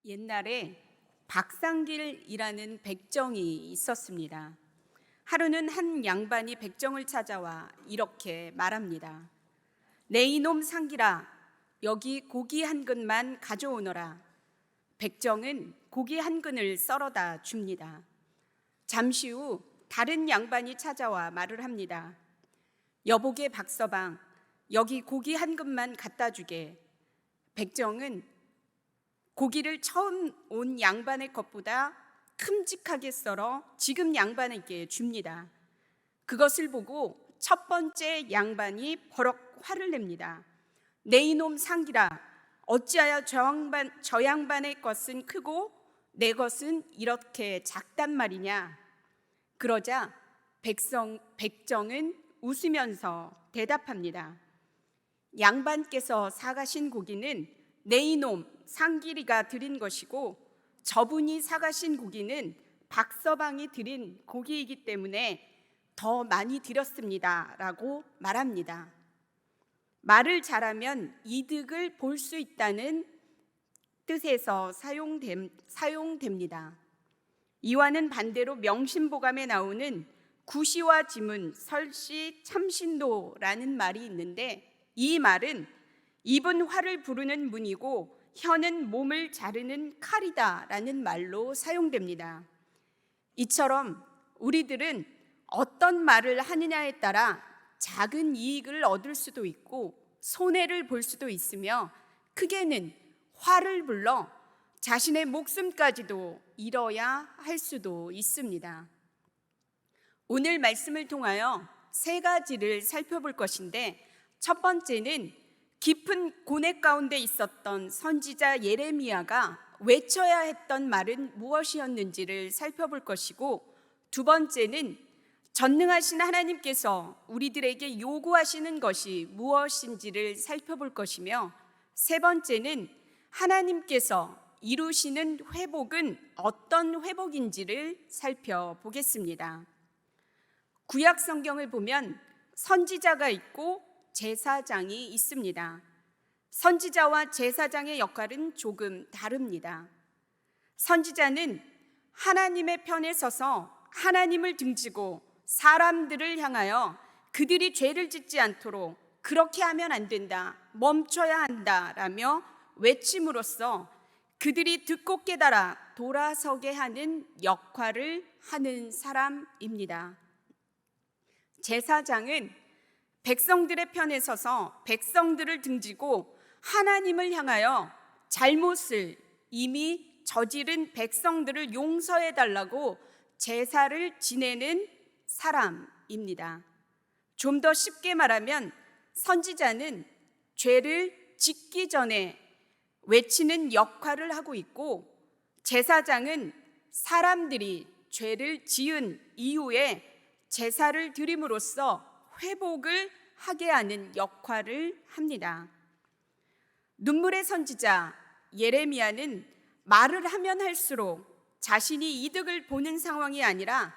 옛날에 박상길이라는 백정이 있었습니다. 하루는 한 양반이 백정을 찾아와 이렇게 말합니다. 내 이놈 상길아, 여기 고기 한 근만 가져오너라. 백정은 고기 한 근을 썰어다 줍니다. 잠시 후 다른 양반이 찾아와 말을 합니다. 여보게 박서방, 여기 고기 한 근만 갖다 주게. 백정은 고기를 처음 온 양반의 것보다 큼직하게 썰어 지금 양반에게 줍니다. 그것을 보고 첫 번째 양반이 버럭 화를 냅니다. 내 이놈 상길아, 어찌하여 저 양반의 것은 크고 내 것은 이렇게 작단 말이냐. 그러자 백정은 웃으면서 대답합니다. 양반께서 사가신 고기는 내 이놈 상길이가 드린 것이고 저분이 사가신 고기는 박서방이 드린 고기이기 때문에 더 많이 드렸습니다 라고 말합니다. 말을 잘하면 이득을 볼 수 있다는 뜻에서 사용됩니다. 이와는 반대로 명심보감에 나오는 구시와 지문, 설시, 참신도라는 말이 있는데 이 말은 입은 활을 부르는 문이고 혀는 몸을 자르는 칼이다라는 말로 사용됩니다. 이처럼 우리들은 어떤 말을 하느냐에 따라 작은 이익을 얻을 수도 있고 손해를 볼 수도 있으며 크게는 화를 불러 자신의 목숨까지도 잃어야 할 수도 있습니다. 오늘 말씀을 통하여 세 가지를 살펴볼 것인데 첫 번째는 깊은 고뇌 가운데 있었던 선지자 예레미야가 외쳐야 했던 말은 무엇이었는지를 살펴볼 것이고 두 번째는 전능하신 하나님께서 우리들에게 요구하시는 것이 무엇인지를 살펴볼 것이며 세 번째는 하나님께서 이루시는 회복은 어떤 회복인지를 살펴보겠습니다. 구약 성경을 보면 선지자가 있고 제사장이 있습니다. 선지자와 제사장의 역할은 조금 다릅니다. 선지자는 하나님의 편에 서서 하나님을 등지고 사람들을 향하여 그들이 죄를 짓지 않도록 그렇게 하면 안 된다, 멈춰야 한다라며 외침으로써 그들이 듣고 깨달아 돌아서게 하는 역할을 하는 사람입니다. 제사장은 백성들의 편에 서서 백성들을 등지고 하나님을 향하여 잘못을 이미 저지른 백성들을 용서해 달라고 제사를 지내는 사람입니다. 좀 더 쉽게 말하면 선지자는 죄를 짓기 전에 외치는 역할을 하고 있고 제사장은 사람들이 죄를 지은 이후에 제사를 드림으로써 회복을 하게 하는 역할을 합니다. 눈물의 선지자 예레미야는 말을 하면 할수록 자신이 이득을 보는 상황이 아니라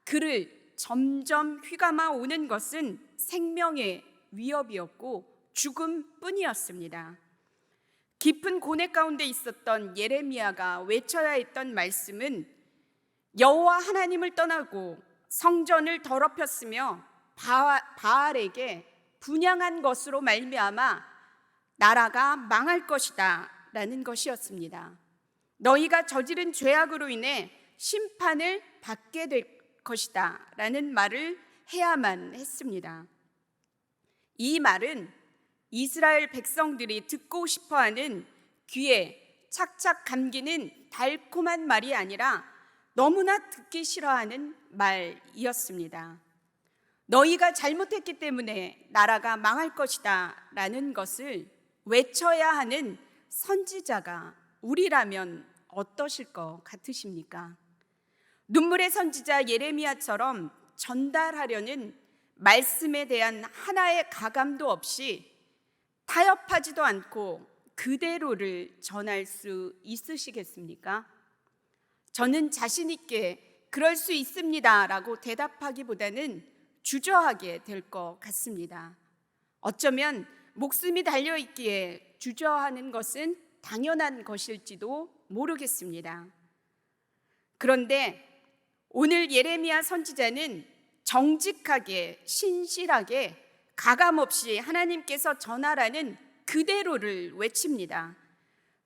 그를 점점 휘감아 오는 것은 생명의 위협이었고 죽음뿐이었습니다. 깊은 고뇌 가운데 있었던 예레미야가 외쳐야 했던 말씀은 여호와 하나님을 떠나고 성전을 더럽혔으며 바알에게 분향한 것으로 말미암아 나라가 망할 것이다 라는 것이었습니다. 너희가 저지른 죄악으로 인해 심판을 받게 될 것이다 라는 말을 해야만 했습니다. 이 말은 이스라엘 백성들이 듣고 싶어하는 귀에 착착 감기는 달콤한 말이 아니라 너무나 듣기 싫어하는 말이었습니다. 너희가 잘못했기 때문에 나라가 망할 것이다 라는 것을 외쳐야 하는 선지자가 우리라면 어떠실 것 같으십니까? 눈물의 선지자 예레미야처럼 전달하려는 말씀에 대한 하나의 가감도 없이 타협하지도 않고 그대로를 전할 수 있으시겠습니까? 저는 자신 있게 그럴 수 있습니다 라고 대답하기보다는 주저하게 될 것 같습니다. 어쩌면 목숨이 달려있기에 주저하는 것은 당연한 것일지도 모르겠습니다. 그런데 오늘 예레미야 선지자는 정직하게, 신실하게, 가감없이 하나님께서 전하라는 그대로를 외칩니다.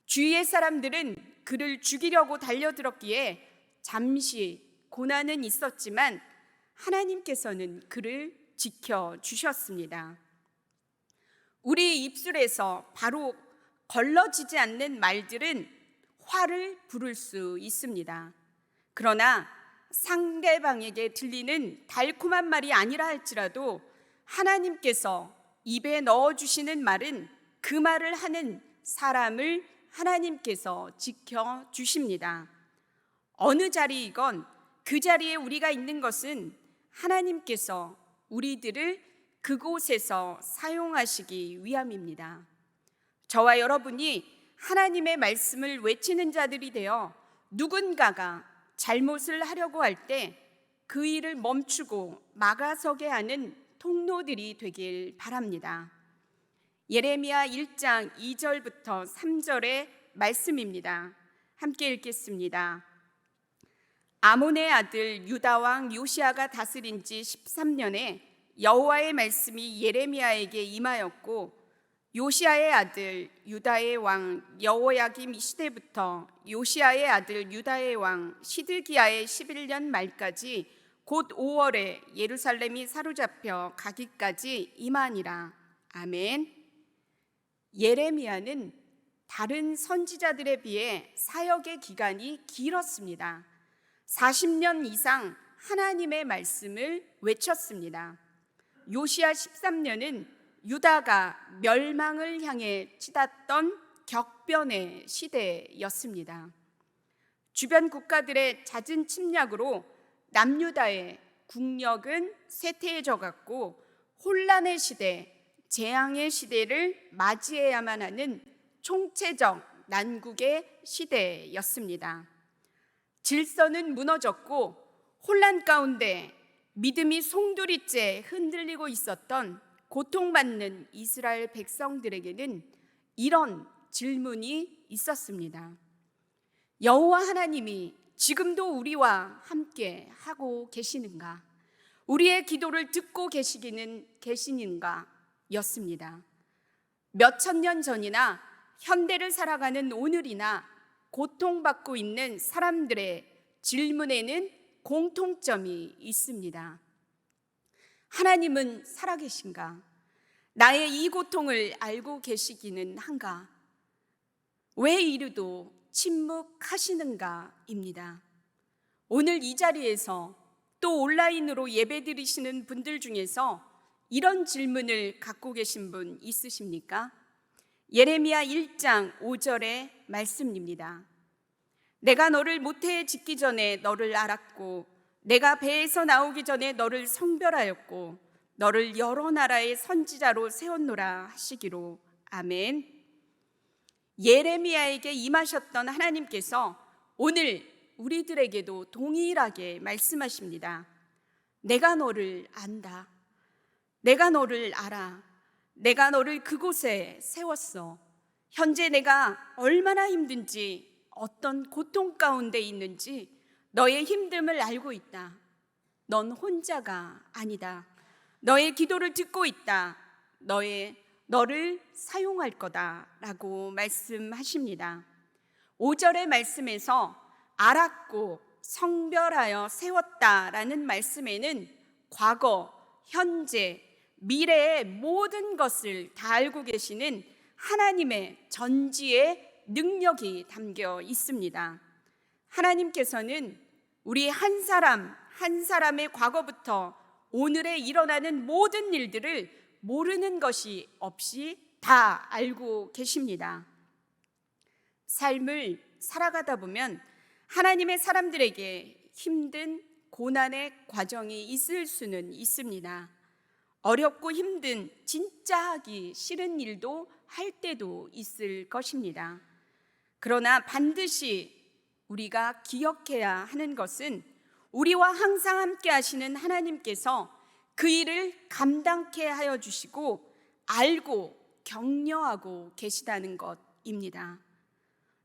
주위의 사람들은 그를 죽이려고 달려들었기에 잠시 고난은 있었지만 하나님께서는 그를 지켜주셨습니다. 우리 입술에서 바로 걸러지지 않는 말들은 화를 부를 수 있습니다. 그러나 상대방에게 들리는 달콤한 말이 아니라 할지라도 하나님께서 입에 넣어주시는 말은 그 말을 하는 사람을 하나님께서 지켜주십니다. 어느 자리이건 그 자리에 우리가 있는 것은 하나님께서 우리들을 그곳에서 사용하시기 위함입니다. 저와 여러분이 하나님의 말씀을 외치는 자들이 되어 누군가가 잘못을 하려고 할 때 그 일을 멈추고 막아서게 하는 통로들이 되길 바랍니다. 예레미야 1장 2절부터 3절의 말씀입니다. 함께 읽겠습니다. 아몬의 아들 유다 왕 요시아가 다스린 지 13년에 여호와의 말씀이 예레미야에게 임하였고, 요시아의 아들 유다의 왕 여호야김 시대부터 요시아의 아들 유다의 왕 시드기야의 11년 말까지 곧 5월에 예루살렘이 사로잡혀 가기까지 임하니라. 아멘. 예레미야는 다른 선지자들에 비해 사역의 기간이 길었습니다. 40년 이상 하나님의 말씀을 외쳤습니다. 요시아 13년은 유다가 멸망을 향해 치닫던 격변의 시대였습니다. 주변 국가들의 잦은 침략으로 남유다의 국력은 쇠퇴해져 갔고 혼란의 시대, 재앙의 시대를 맞이해야만 하는 총체적 난국의 시대였습니다. 질서는 무너졌고 혼란 가운데 믿음이 송두리째 흔들리고 있었던 고통받는 이스라엘 백성들에게는 이런 질문이 있었습니다. 여호와 하나님이 지금도 우리와 함께 하고 계시는가? 우리의 기도를 듣고 계시는가? 였습니다. 몇천 년 전이나 현대를 살아가는 오늘이나 고통받고 있는 사람들의 질문에는 공통점이 있습니다. 하나님은 살아계신가? 나의 이 고통을 알고 계시기는 한가? 왜 이르도 침묵하시는가입니다. 오늘 이 자리에서 또 온라인으로 예배드리시는 분들 중에서 이런 질문을 갖고 계신 분 있으십니까? 예레미야 1장 5절의 말씀입니다. 내가 너를 모태에 짓기 전에 너를 알았고 내가 배에서 나오기 전에 너를 성별하였고 너를 여러 나라의 선지자로 세웠노라 하시기로. 아멘. 예레미야에게 임하셨던 하나님께서 오늘 우리들에게도 동일하게 말씀하십니다. 내가 너를 안다. 내가 너를 알아. 내가 너를 그곳에 세웠어. 현재 내가 얼마나 힘든지, 어떤 고통 가운데 있는지 너의 힘듦을 알고 있다. 넌 혼자가 아니다. 너의 기도를 듣고 있다. 너를 사용할 거다라고 말씀하십니다. 5절의 말씀에서 알았고 성별하여 세웠다라는 말씀에는 과거, 현재, 미래의 모든 것을 다 알고 계시는 하나님의 전지의 능력이 담겨 있습니다. 하나님께서는 우리 한 사람 한 사람의 과거부터 오늘에 일어나는 모든 일들을 모르는 것이 없이 다 알고 계십니다. 삶을 살아가다 보면 하나님의 사람들에게 힘든 고난의 과정이 있을 수는 있습니다. 어렵고 힘든, 진짜 하기 싫은 일도 할 때도 있을 것입니다. 그러나 반드시 우리가 기억해야 하는 것은 우리와 항상 함께 하시는 하나님께서 그 일을 감당케 하여 주시고 알고 격려하고 계시다는 것입니다.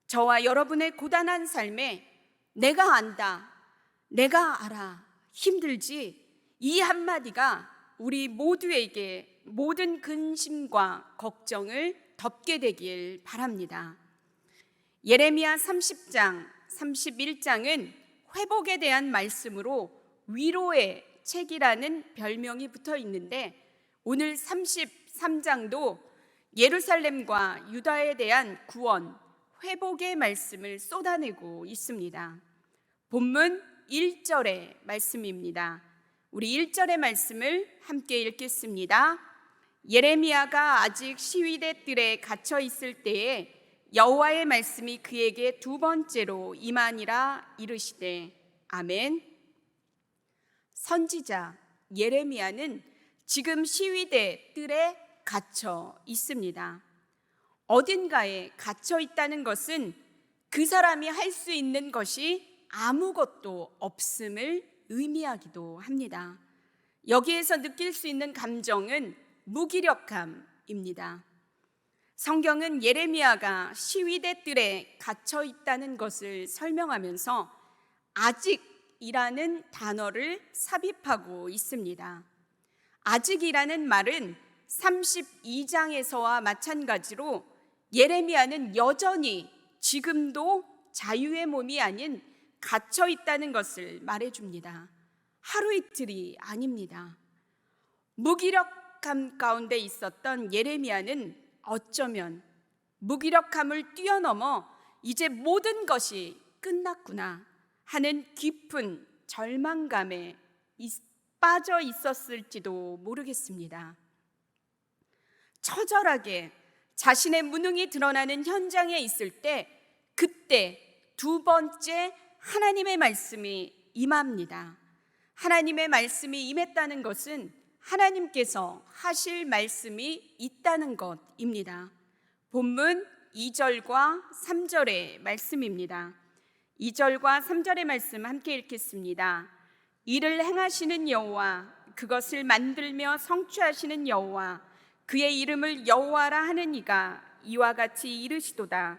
저와 여러분의 고단한 삶에 내가 안다, 내가 알아, 힘들지, 이 한마디가 우리 모두에게 모든 근심과 걱정을 덮게 되길 바랍니다. 예레미야 30장, 31장은 회복에 대한 말씀으로 위로의 책이라는 별명이 붙어 있는데, 오늘 33장도 예루살렘과 유다에 대한 구원, 회복의 말씀을 쏟아내고 있습니다. 본문 1절의 말씀입니다. 우리 1절의 말씀을 함께 읽겠습니다. 예레미야가 아직 시위대 뜰에 갇혀 있을 때에 여호와의 말씀이 그에게 두 번째로 임하니라 이르시되. 아멘. 선지자 예레미야는 지금 시위대 뜰에 갇혀 있습니다. 어딘가에 갇혀 있다는 것은 그 사람이 할 수 있는 것이 아무것도 없음을 의미하기도 합니다. 여기에서 느낄 수 있는 감정은 무기력함입니다. 성경은 예레미야가 시위대 뜰에 갇혀 있다는 것을 설명하면서 아직이라는 단어를 삽입하고 있습니다. 아직이라는 말은 32장에서와 마찬가지로 예레미야는 여전히 지금도 자유의 몸이 아닌 갇혀 있다는 것을 말해줍니다. 하루 이틀이 아닙니다. 무기력함 가운데 있었던 예레미야는 어쩌면 무기력함을 뛰어넘어 이제 모든 것이 끝났구나 하는 깊은 절망감에 빠져 있었을지도 모르겠습니다. 처절하게 자신의 무능이 드러나는 현장에 있을 때, 그때 두 번째 하나님의 말씀이 임합니다. 하나님의 말씀이 임했다는 것은 하나님께서 하실 말씀이 있다는 것입니다. 본문 2절과 3절의 말씀입니다. 2절과 3절의 말씀 함께 읽겠습니다. 이를 행하시는 여호와, 그것을 만들며 성취하시는 여호와, 그의 이름을 여호와라 하는 이가 이와 같이 이르시도다.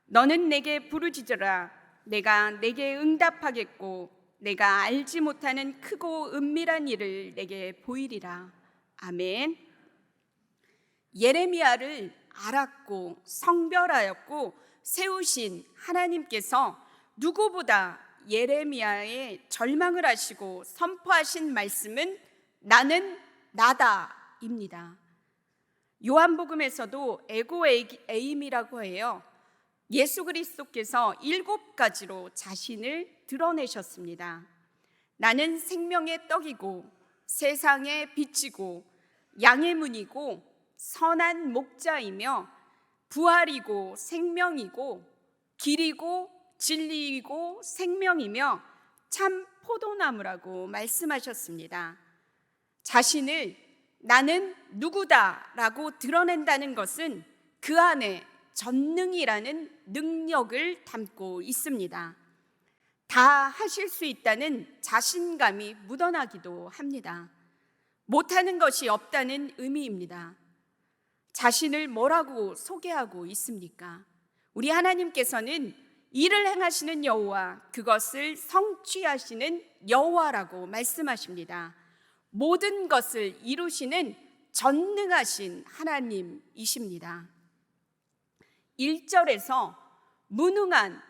너는 내게 부르짖으라. 내가 내게 응답하겠고 내가 알지 못하는 크고 은밀한 일을 내게 보이리라. 아멘. 예레미야를 알았고 성별하였고 세우신 하나님께서 누구보다 예레미야의 절망을 하시고 선포하신 말씀은 나는 나다입니다. 요한복음에서도 에고에임이라고 해요. 예수 그리스도께서 7가지로 자신을 드러내셨습니다. 나는 생명의 떡이고 세상의 빛이고 양의 문이고 선한 목자이며 부활이고 생명이고 길이고 진리이고 생명이며 참 포도나무라고 말씀하셨습니다. 자신을 나는 누구다라고 드러낸다는 것은 그 안에 전능이라는 능력을 담고 있습니다. 다 하실 수 있다는 자신감이 묻어나기도 합니다. 못하는 것이 없다는 의미입니다. 자신을 뭐라고 소개하고 있습니까? 우리 하나님께서는 일을 행하시는 여호와, 그것을 성취하시는 여호와라고 말씀하십니다. 모든 것을 이루시는 전능하신 하나님이십니다. 1절에서 무능한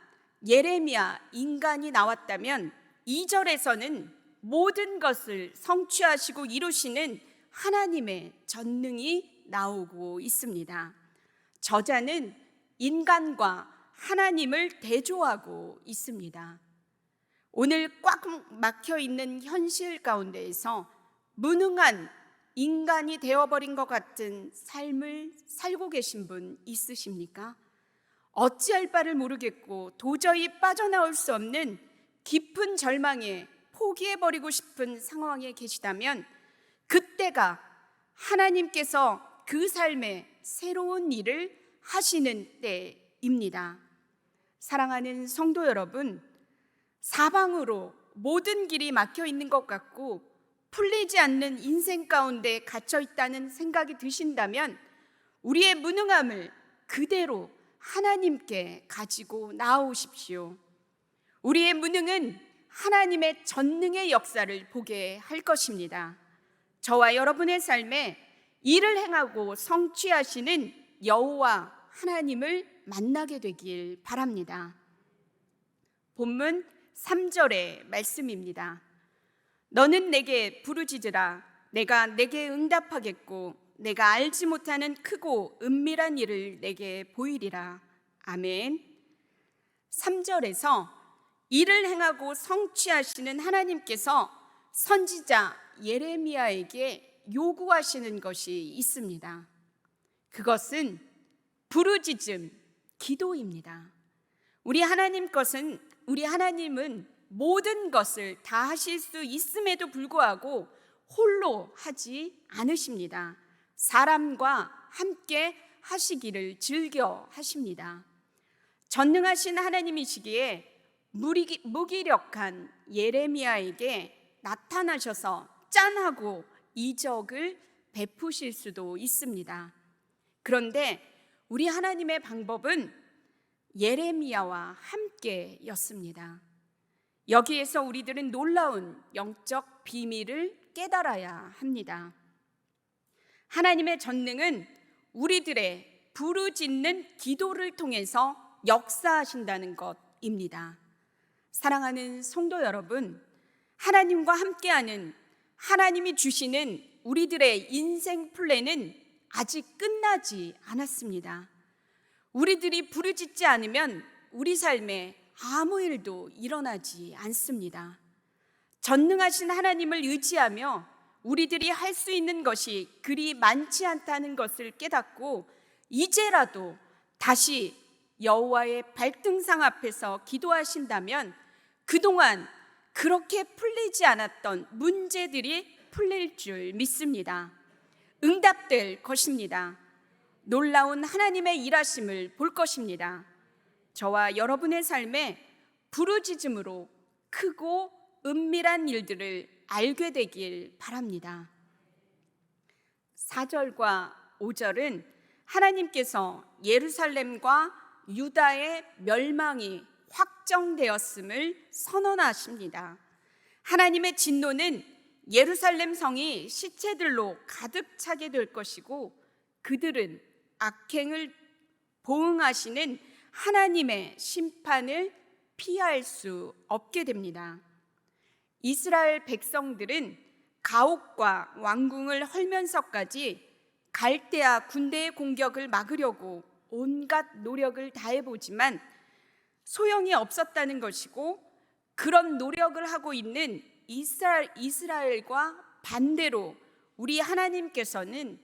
예레미야 인간이 나왔다면 2절에서는 모든 것을 성취하시고 이루시는 하나님의 전능이 나오고 있습니다. 저자는 인간과 하나님을 대조하고 있습니다. 오늘 꽉 막혀 있는 현실 가운데에서 무능한 인간이 되어버린 것 같은 삶을 살고 계신 분 있으십니까? 어찌할 바를 모르겠고 도저히 빠져나올 수 없는 깊은 절망에 포기해버리고 싶은 상황에 계시다면 그때가 하나님께서 그 삶에 새로운 일을 하시는 때입니다. 사랑하는 성도 여러분, 사방으로 모든 길이 막혀 있는 것 같고 풀리지 않는 인생 가운데 갇혀 있다는 생각이 드신다면 우리의 무능함을 그대로 하나님께 가지고 나아오십시오. 우리의 무능은 하나님의 전능의 역사를 보게 할 것입니다. 저와 여러분의 삶에 일을 행하고 성취하시는 여호와 하나님을 만나게 되길 바랍니다. 본문 3절의 말씀입니다. 너는 내게 부르짖으라. 내가 내게 응답하겠고 내가 알지 못하는 크고 은밀한 일을 내게 보이리라. 아멘. 3절에서 일을 행하고 성취하시는 하나님께서 선지자 예레미야에게 요구하시는 것이 있습니다. 그것은 부르짖음, 기도입니다. 우리 하나님은 모든 것을 다 하실 수 있음에도 불구하고 홀로 하지 않으십니다. 사람과 함께 하시기를 즐겨 하십니다. 전능하신 하나님이시기에 무기력한 예레미야에게 나타나셔서 짠하고 이적을 베푸실 수도 있습니다. 그런데 우리 하나님의 방법은 예레미야와 함께였습니다. 여기에서 우리들은 놀라운 영적 비밀을 깨달아야 합니다. 하나님의 전능은 우리들의 부르짖는 기도를 통해서 역사하신다는 것입니다. 사랑하는 성도 여러분, 하나님과 함께하는 하나님이 주시는 우리들의 인생 플랜은 아직 끝나지 않았습니다. 우리들이 부르짖지 않으면 우리 삶에 아무 일도 일어나지 않습니다. 전능하신 하나님을 의지하며 우리들이 할 수 있는 것이 그리 많지 않다는 것을 깨닫고 이제라도 다시 여호와의 발등상 앞에서 기도하신다면 그동안 그렇게 풀리지 않았던 문제들이 풀릴 줄 믿습니다. 응답될 것입니다. 놀라운 하나님의 일하심을 볼 것입니다. 저와 여러분의 삶에 부르짖음으로 크고 은밀한 일들을 알게 되길 바랍니다. 4절과 5절은 하나님께서 예루살렘과 유다의 멸망이 확정되었음을 선언하십니다. 하나님의 진노는 예루살렘 성이 시체들로 가득 차게 될 것이고 그들은 악행을 보응하시는 하나님의 심판을 피할 수 없게 됩니다. 이스라엘 백성들은 가옥과 왕궁을 헐면서까지 갈대아 군대의 공격을 막으려고 온갖 노력을 다해보지만 소용이 없었다는 것이고 그런 노력을 하고 있는 이스라엘과 반대로 우리 하나님께서는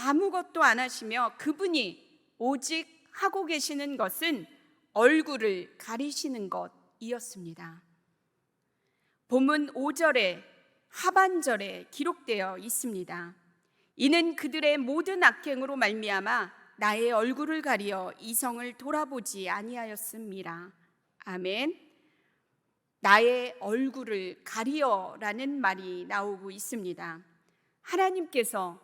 아무것도 안 하시며 그분이 오직 하고 계시는 것은 얼굴을 가리시는 것이었습니다. 본문 5절에 하반절에 기록되어 있습니다. 이는 그들의 모든 악행으로 말미암아 나의 얼굴을 가리어 이성을 돌아보지 아니하였음이라. 아멘. 나의 얼굴을 가리어라는 말이 나오고 있습니다. 하나님께서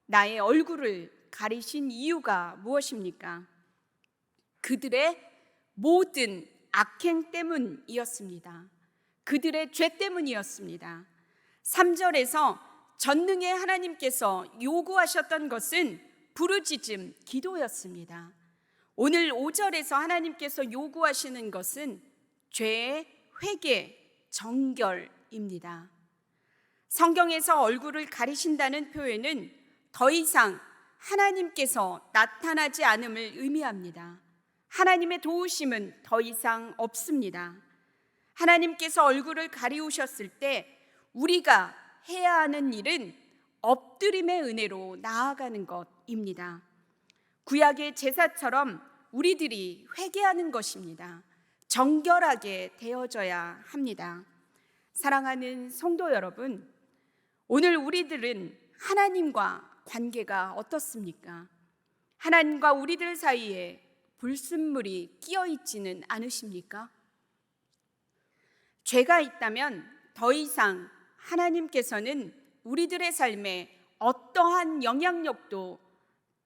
나의 얼굴을 가리신 이유가 무엇입니까? 그들의 모든 악행 때문이었습니다. 그들의 죄 때문이었습니다. 3절에서 전능의 하나님께서 요구하셨던 것은 부르짖음, 기도였습니다. 오늘 5절에서 하나님께서 요구하시는 것은 죄의 회개, 정결입니다. 성경에서 얼굴을 가리신다는 표현은 더 이상 하나님께서 나타나지 않음을 의미합니다. 하나님의 도우심은 더 이상 없습니다. 하나님께서 얼굴을 가리우셨을 때 우리가 해야 하는 일은 엎드림의 은혜로 나아가는 것입니다. 구약의 제사처럼 우리들이 회개하는 것입니다. 정결하게 되어져야 합니다. 사랑하는 성도 여러분, 오늘 우리들은 하나님과 관계가 어떻습니까? 하나님과 우리들 사이에 불순물이 끼어 있지는 않으십니까? 죄가 있다면 더 이상 하나님께서는 우리들의 삶에 어떠한 영향력도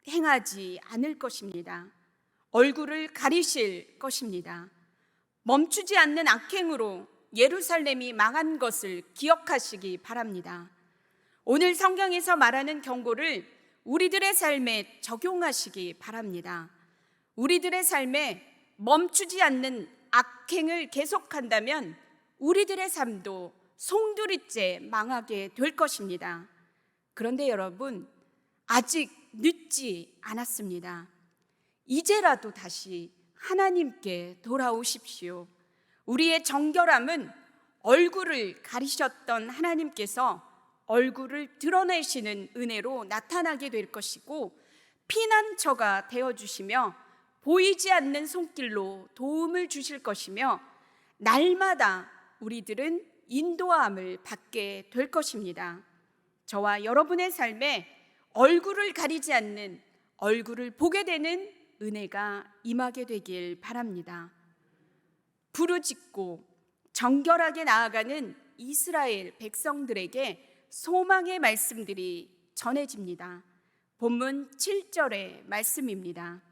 행하지 않을 것입니다. 얼굴을 가리실 것입니다. 멈추지 않는 악행으로 예루살렘이 망한 것을 기억하시기 바랍니다. 오늘 성경에서 말하는 경고를 우리들의 삶에 적용하시기 바랍니다. 우리들의 삶에 멈추지 않는 악행을 계속한다면 우리들의 삶도 송두리째 망하게 될 것입니다. 그런데 여러분, 아직 늦지 않았습니다. 이제라도 다시 하나님께 돌아오십시오. 우리의 정결함은 얼굴을 가리셨던 하나님께서 얼굴을 드러내시는 은혜로 나타나게 될 것이고, 피난처가 되어주시며 보이지 않는 손길로 도움을 주실 것이며, 날마다 우리들은 인도함을 받게 될 것입니다. 저와 여러분의 삶에 얼굴을 가리지 않는, 얼굴을 보게 되는 은혜가 임하게 되길 바랍니다. 부르짖고 정결하게 나아가는 이스라엘 백성들에게 소망의 말씀들이 전해집니다. 본문 7절의 말씀입니다.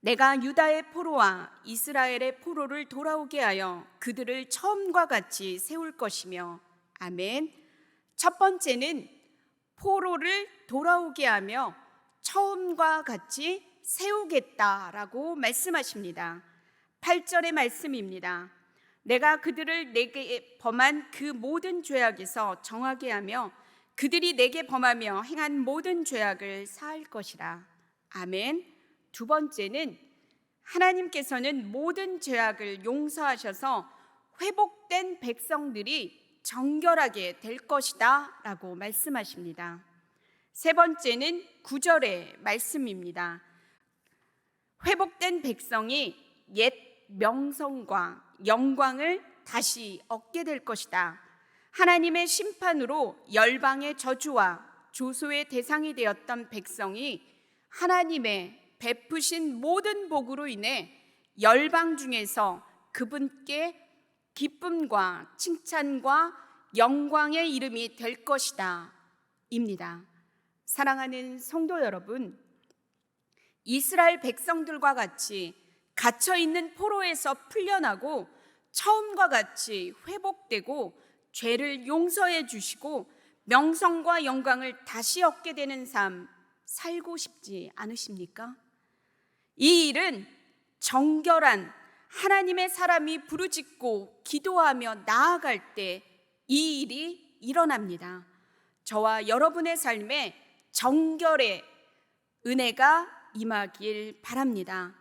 내가 유다의 포로와 이스라엘의 포로를 돌아오게 하여 그들을 처음과 같이 세울 것이며. 아멘. 첫 번째는 포로를 돌아오게 하며 처음과 같이 세우겠다라고 말씀하십니다. 8절의 말씀입니다. 내가 그들을 내게 범한 그 모든 죄악에서 정하게 하며 그들이 내게 범하며 행한 모든 죄악을 사할 것이라. 아멘. 두 번째는 하나님께서는 모든 죄악을 용서하셔서 회복된 백성들이 정결하게 될 것이다 라고 말씀하십니다. 세 번째는 9절의 말씀입니다. 회복된 백성이 옛 명성과 영광을 다시 얻게 될 것이다. 하나님의 심판으로 열방의 저주와 조소의 대상이 되었던 백성이 하나님의 베푸신 모든 복으로 인해 열방 중에서 그분께 기쁨과 칭찬과 영광의 이름이 될 것이다 입니다. 사랑하는 성도 여러분, 이스라엘 백성들과 같이 갇혀있는 포로에서 풀려나고 처음과 같이 회복되고 죄를 용서해 주시고 명성과 영광을 다시 얻게 되는 삶 살고 싶지 않으십니까? 이 일은 정결한 하나님의 사람이 부르짖고 기도하며 나아갈 때 이 일이 일어납니다. 저와 여러분의 삶에 정결의 은혜가 임하길 바랍니다.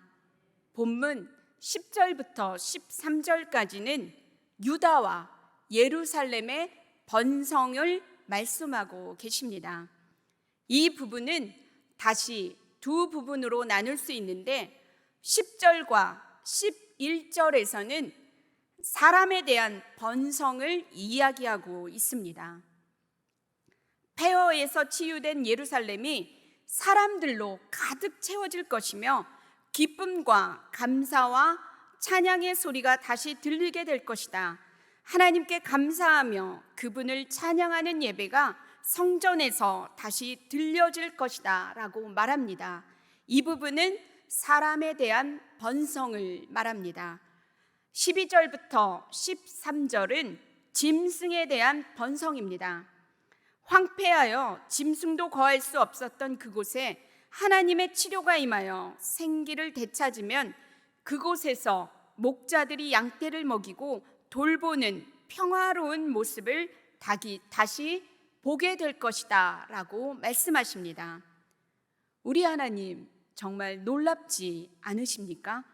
본문 10절부터 13절까지는 유다와 예루살렘의 번성을 말씀하고 계십니다. 이 부분은 다시 두 부분으로 나눌 수 있는데 10절과 11절에서는 사람에 대한 번성을 이야기하고 있습니다. 폐허에서 치유된 예루살렘이 사람들로 가득 채워질 것이며 기쁨과 감사와 찬양의 소리가 다시 들리게 될 것이다. 하나님께 감사하며 그분을 찬양하는 예배가 성전에서 다시 들려질 것이다 라고 말합니다. 이 부분은 사람에 대한 번성을 말합니다. 12절부터 13절은 짐승에 대한 번성입니다. 황폐하여 짐승도 거할 수 없었던 그곳에 하나님의 치료가 임하여 생기를 되찾으면 그곳에서 목자들이 양떼를 먹이고 돌보는 평화로운 모습을 다시 보게 될 것이다 라고 말씀하십니다. 우리 하나님 정말 놀랍지 않으십니까?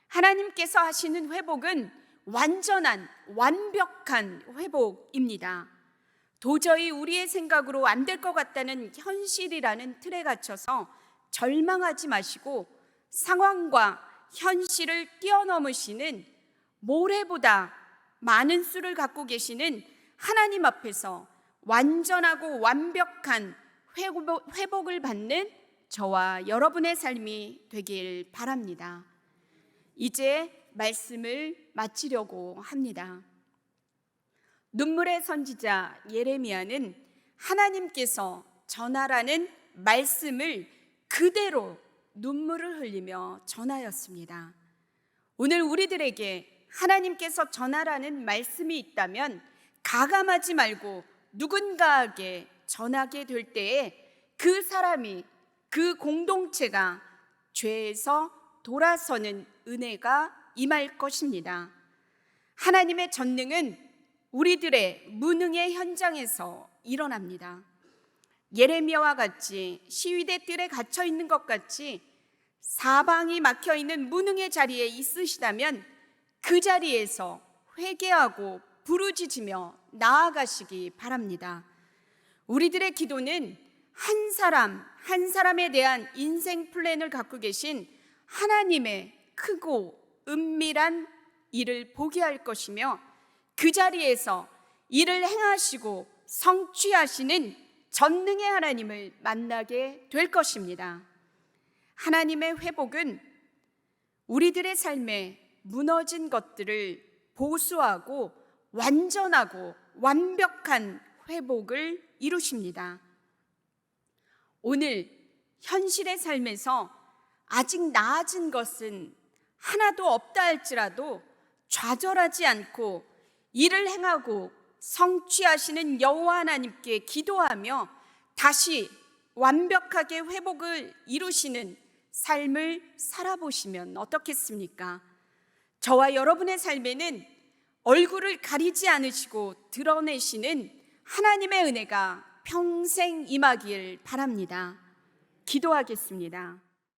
하나님께서 하시는 회복은 완전한 완벽한 회복입니다. 도저히 우리의 생각으로 안 될 것 같다는 현실이라는 틀에 갇혀서 절망하지 마시고 상황과 현실을 뛰어넘으시는 모래보다 많은 수를 갖고 계시는 하나님 앞에서 완전하고 완벽한 회복을 받는 저와 여러분의 삶이 되길 바랍니다. 이제 말씀을 마치려고 합니다. 눈물의 선지자 예레미야는 하나님께서 전하라는 말씀을 그대로 눈물을 흘리며 전하였습니다. 오늘 우리들에게 하나님께서 전하라는 말씀이 있다면 가감하지 말고 누군가에게 전하게 될 때에 그 사람이, 그 공동체가 죄에서 돌아서는 은혜가 임할 것입니다. 하나님의 전능은 우리들의 무능의 현장에서 일어납니다. 예레미야와 같이 시위대 뜰에 갇혀 있는 것 같이 사방이 막혀 있는 무능의 자리에 있으시다면 그 자리에서 회개하고 부르짖으며 나아가시기 바랍니다. 우리들의 기도는 한 사람 한 사람에 대한 인생 플랜을 갖고 계신 하나님의 크고 은밀한 일을 보게 할 것이며 그 자리에서 일을 행하시고 성취하시는 전능의 하나님을 만나게 될 것입니다. 하나님의 회복은 우리들의 삶에 무너진 것들을 보수하고 완전하고 완벽한 회복을 이루십니다. 오늘 현실의 삶에서 아직 나아진 것은 하나도 없다 할지라도 좌절하지 않고 일을 행하고 성취하시는 여호와 하나님께 기도하며 다시 완벽하게 회복을 이루시는 삶을 살아보시면 어떻겠습니까? 저와 여러분의 삶에는 얼굴을 가리지 않으시고 드러내시는 하나님의 은혜가 평생 임하길 바랍니다. 기도하겠습니다.